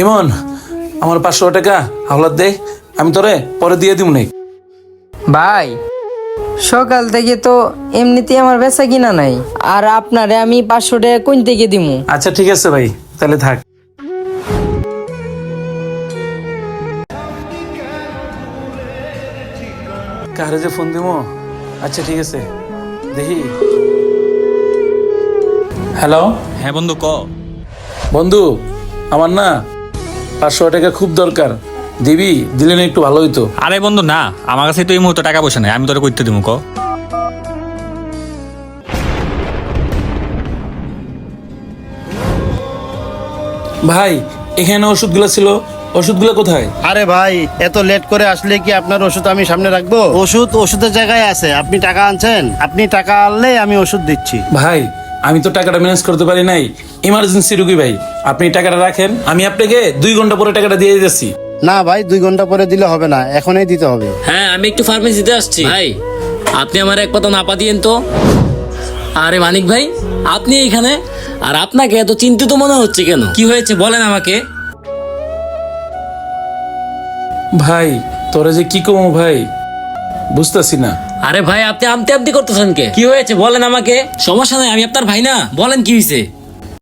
ইমন, আমার 500 টাকা হাওলাত দে, আমি তোরে পরে দিয়ে দিব নাই। ভাই সকাল থেকে তো এমনিতেই আমার বেচা কিনা নাই, আর আপনারে আমি 500 টাকা কোন থেকে দিমু? আচ্ছা ঠিক আছে ভাই, তাহলে থাক। কারে যে ফোন দিব? আচ্ছা ঠিক আছে, দেখি। হ্যালো হ্যাঁ বন্ধু ক। বন্ধু, আমার না 500 টাকা খুব দরকার, দিবি? দিলে না একটু ভালো হইতো। আরে বন্ধু না, আমার কাছে তো এই মুহূর্তে টাকা পয়সা নাই, আমি তোরে করতে দিব ক। ভাই এখানে ওষুধগুলো ছিল, ওষুধগুলো কোথায়? আরে ভাই, এত লেট করে আসলে কি আপনার ওষুধ আমি সামনে রাখবো? ওষুধ ওষুধের জায়গায় আছে, আপনি টাকা আনছেন, আপনি টাকা আনলে আমি ওষুধ দিচ্ছি। ভাই আমি তো টাকাটা ম্যানেজ করতে পারি নাই, ইমার্জেন্সি রুগী ভাই, আপনি টাকাটা রাখেন, আমি আপনাকে 2 ঘন্টা পরে টাকাটা দিয়ে দিতেছি। না ভাই, 2 ঘন্টা পরে দিলে হবে না, এখনই দিতে হবে। হ্যাঁ, আমি একটু ফার্মেসিতে আসছি ভাই, আপনি আমার এক পাতা নাপা দিয়েন তো। আরে মানিক ভাই, আপনি এইখানে? আর আপনাকে এত চিন্তিত মনে হচ্ছে কেন? কি হয়েছে বলেন আমাকে। ভাই তোরা যে কি কমো ভাই, বুঝতেছি না। আরে ভাই, আপনি আমতে আমতি করতেছেন কে? কি হয়েছে বলেন আমাকে। সমস্যা নাই, আমি আপনার ভাই না, বলেন কি হয়েছে।